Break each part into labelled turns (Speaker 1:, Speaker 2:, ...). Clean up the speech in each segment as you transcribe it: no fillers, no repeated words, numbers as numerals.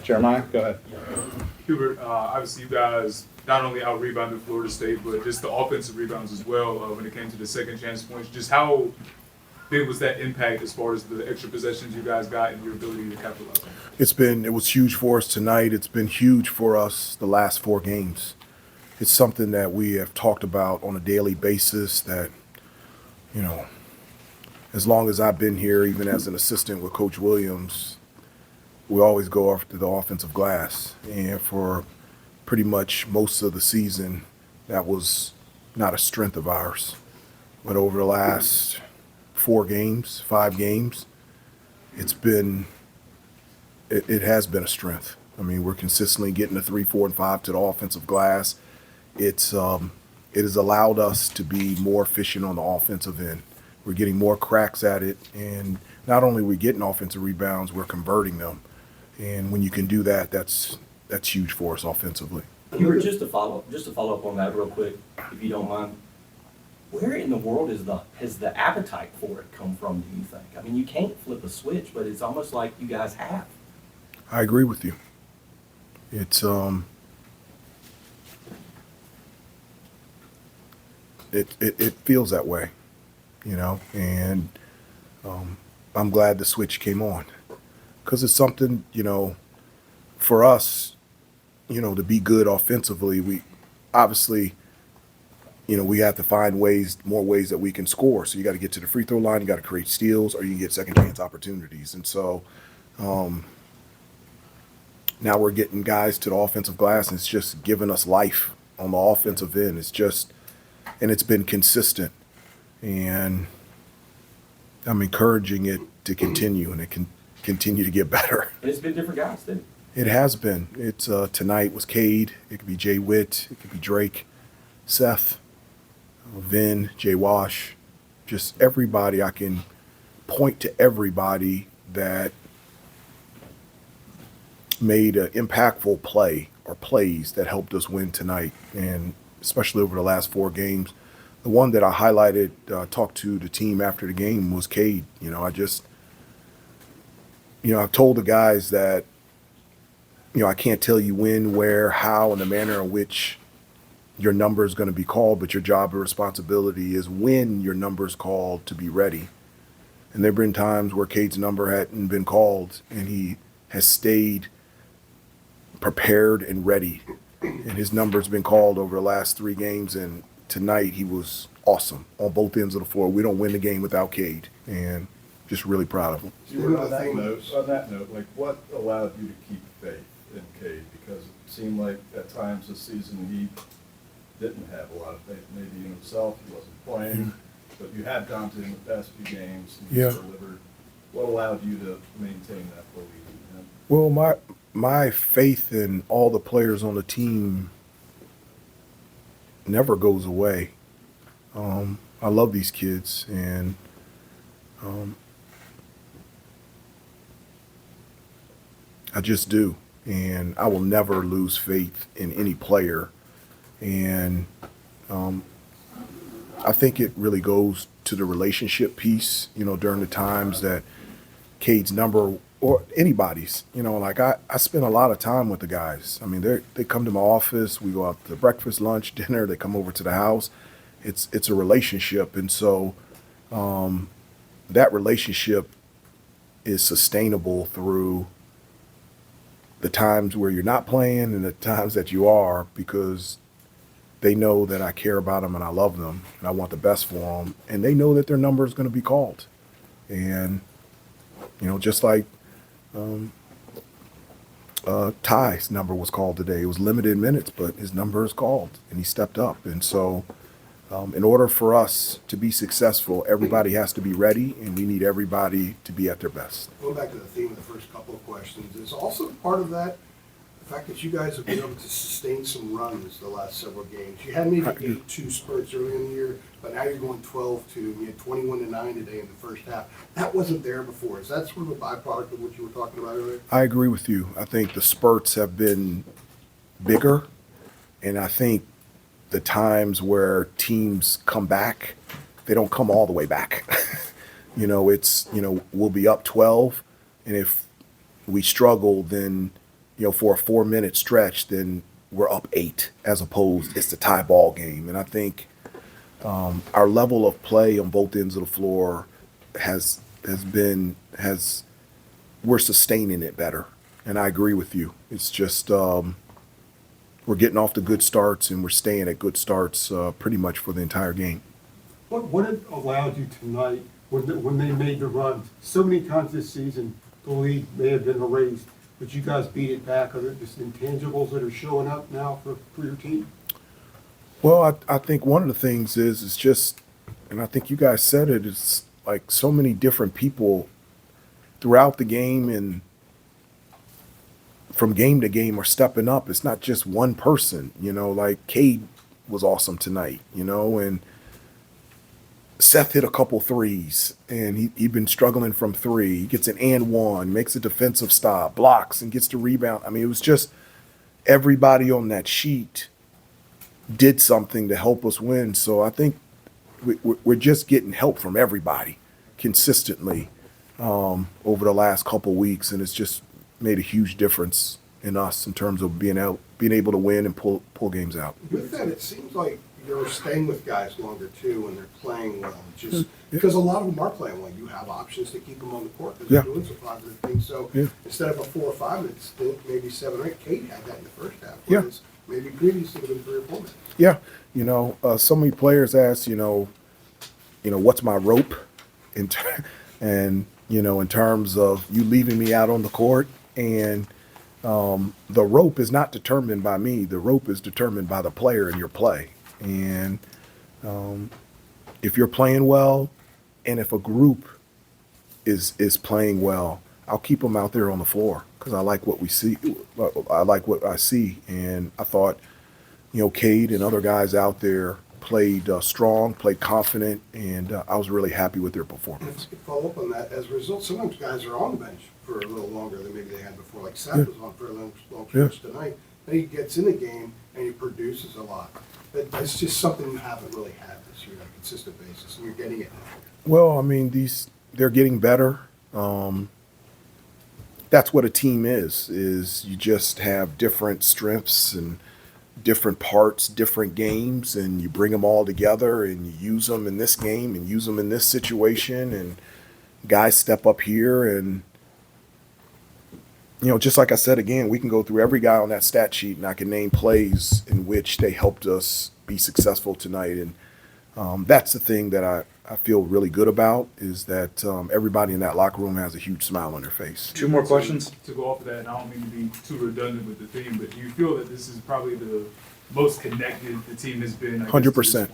Speaker 1: Jeremiah, go ahead.
Speaker 2: Hubert, obviously you guys not only out-rebounded Florida State, but just the offensive rebounds as well when it came to the second chance points. Just how big was that impact as far as the extra possessions you guys got and your ability to capitalize on it?
Speaker 3: It was huge for us tonight. It's been huge for us the last 4 games. It's something that we have talked about on a daily basis that, as long as I've been here, even as an assistant with Coach Williams, we always go after the offensive glass. And for pretty much most of the season, that was not a strength of ours. But over the last 5 games, it has been a strength. I mean, we're consistently getting the 3, 4, and 5 to the offensive glass. It has allowed us to be more efficient on the offensive end. We're getting more cracks at it, and not only are we getting offensive rebounds, we're converting them. And when you can do that, that's huge for us offensively.
Speaker 4: Hubert, just to follow up on that real quick, if you don't mind. Where in the world has the appetite for it come from, do you think? I mean, you can't flip a switch, but it's almost like you guys have.
Speaker 3: I agree with you. It's it feels that way, and I'm glad the switch came on because it's something, for us, to be good offensively, we obviously, we have to find more ways that we can score. So you got to get to the free throw line, you got to create steals, or you can get second chance opportunities. And so now we're getting guys to the offensive glass, and it's just giving us life on the offensive end. And it's been consistent. And I'm encouraging it to continue, and it can continue to get better.
Speaker 4: And it's been different guys, too.
Speaker 3: It has been. It's tonight was Cade. It could be Jay Witt. It could be Drake, Seth, Vin, Jay Wash. Just everybody. I can point to everybody that made an impactful play or plays that helped us win tonight, and especially over the last 4 games. The one that I highlighted, talked to the team after the game was Cade. I've told the guys that, I can't tell you when, where, how, and the manner in which your number is going to be called, but your job and responsibility is when your number is called to be ready. And there have been times where Cade's number hadn't been called, and he has stayed prepared and ready. And his number's been called over the last 3 games, and tonight he was awesome on both ends of the floor. We don't win the game without Cade, and just really proud of him.
Speaker 5: On that note, like, what allowed you to keep faith in Cade? Because it seemed like at times this season he didn't have a lot of faith maybe in himself. He wasn't playing, but you had Dante in the past few games, and he's delivered. What allowed you to maintain that belief in him?
Speaker 3: Well, my faith in all the players on the team never goes away. I love these kids, and I just do. And I will never lose faith in any player. And I think it really goes to the relationship piece, during the times that Cade's number, or anybody's, I spend a lot of time with the guys. I mean, they come to my office, we go out to breakfast, lunch, dinner, they come over to the house. It's a relationship. And so that relationship is sustainable through the times where you're not playing and the times that you are, because they know that I care about them and I love them and I want the best for them. And they know that their number is going to be called. And, just like Ty's number was called today. It was limited minutes, but his number is called, and he stepped up. And so in order for us to be successful, everybody has to be ready, and we need everybody to be at their best.
Speaker 6: Going back to the theme of the first couple of questions, is also part of that the fact that you guys have been able to sustain some runs the last several games. You had maybe 8-2 spurts early in the year, but now you're going 12-2. You had 21-9 today in the first half. That wasn't there before. Is that sort of a byproduct of what you were talking about earlier?
Speaker 3: I agree with you. I think the spurts have been bigger, and I think the times where teams come back, they don't come all the way back. We'll be up 12, and if we struggle, then for a 4-minute stretch, then we're up 8 as opposed it's the tie ball game. And I think our level of play on both ends of the floor has we're sustaining it better. And I agree with you. It's just we're getting off to good starts and we're staying at good starts pretty much for the entire game.
Speaker 1: What had allowed you tonight, when they made the run, so many times this season, the lead may have been erased, but you guys beat it back? Are there just intangibles that are showing up now for your team?
Speaker 3: Well, I think one of the things is just, and I think you guys said it, it's like so many different people throughout the game and from game to game are stepping up. It's not just one person, like Cade was awesome tonight, and Seth hit a couple threes and he'd been struggling from 3. He gets an and one, makes a defensive stop, blocks and gets the rebound. I mean, it was just everybody on that sheet did something to help us win. So I think we're just getting help from everybody consistently over the last couple weeks, and it's just made a huge difference in us in terms of being able to win and pull games out.
Speaker 6: With that, it seems like you're staying with guys longer too when they're playing well. Just because a lot of them are playing well, you have options to keep them on the court because they're doing some positive things. So instead of a 4 or 5 minute stint, maybe 7 or 8. Kate had that in the first half. Whereas maybe previously it would have been 3 or 4 minutes.
Speaker 3: Yeah, so many players ask, what's my rope, in terms of you leaving me out on the court, and the rope is not determined by me. The rope is determined by the player in your play, and if you're playing well, and if a group is playing well, I'll keep them out there on the floor because I like what we see. I like what I see, and I thought, Cade and other guys out there played strong, played confident, and I was really happy with their performance.
Speaker 6: To follow up on that, as a result, sometimes guys are on the bench for a little longer than maybe they had before. Like Seth was on for a long stretch tonight. Then he gets in the game and he produces a lot. That's just something you haven't really had this year on a consistent basis, and you're getting it now.
Speaker 3: Well, I mean, they're getting better. That's what a team is you just have different strengths and different parts, different games, and you bring them all together and you use them in this game and use them in this situation, and guys step up here and, just like I said, again, we can go through every guy on that stat sheet and I can name plays in which they helped us be successful tonight. And that's the thing that I feel really good about is that everybody in that locker room has a huge smile on their face.
Speaker 2: 2 more questions. To go off of that, and I don't mean to be too redundant with the theme, but do you feel that this is probably the most connected the team has been?
Speaker 3: 100%.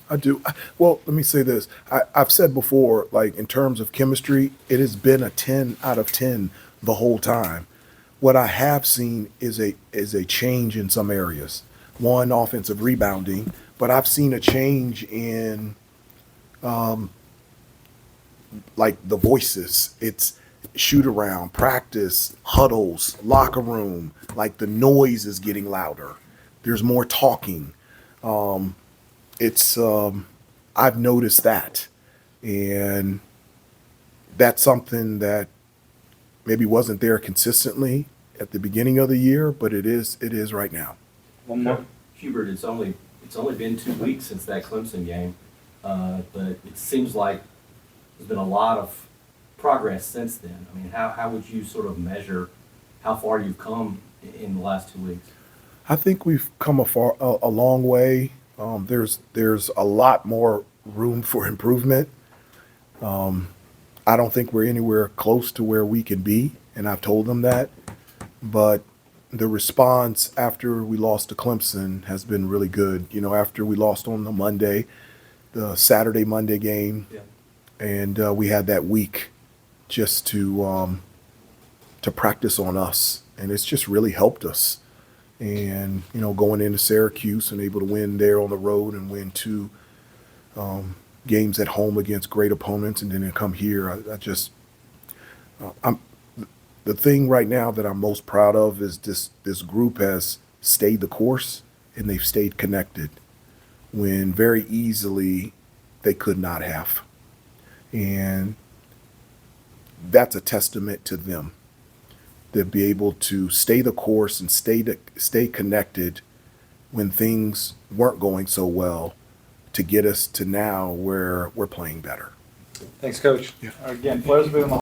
Speaker 3: I do. Well, let me say this. I've said before, like in terms of chemistry, it has been a 10 out of 10 the whole time. What I have seen is a change in some areas. One, offensive rebounding, but I've seen a change in like the voices. It's shoot around, practice, huddles, locker room, like the noise is getting louder. There's more talking. I've noticed that. And that's something that maybe wasn't there consistently at the beginning of the year, but it is right now.
Speaker 4: One more. Hubert, it's only been 2 weeks since that Clemson game, but it seems like there's been a lot of progress since then. I mean, how would you sort of measure how far you've come in the last 2 weeks?
Speaker 3: I think we've come a long way. There's a lot more room for improvement. I don't think we're anywhere close to where we can be, and I've told them that. But the response after we lost to Clemson has been really good. After we lost on the Monday, the Monday game, and we had that week just to practice on us, and it's just really helped us. And going into Syracuse and able to win there on the road and win 2 games at home against great opponents, and then to come here, the thing right now that I'm most proud of is this group has stayed the course and they've stayed connected when very easily they could not have. And that's a testament to them. to be able to stay the course and stay connected when things weren't going so well to get us to now where we're playing better.
Speaker 7: Thanks, Coach.
Speaker 3: Yeah.
Speaker 7: Again, players have been on the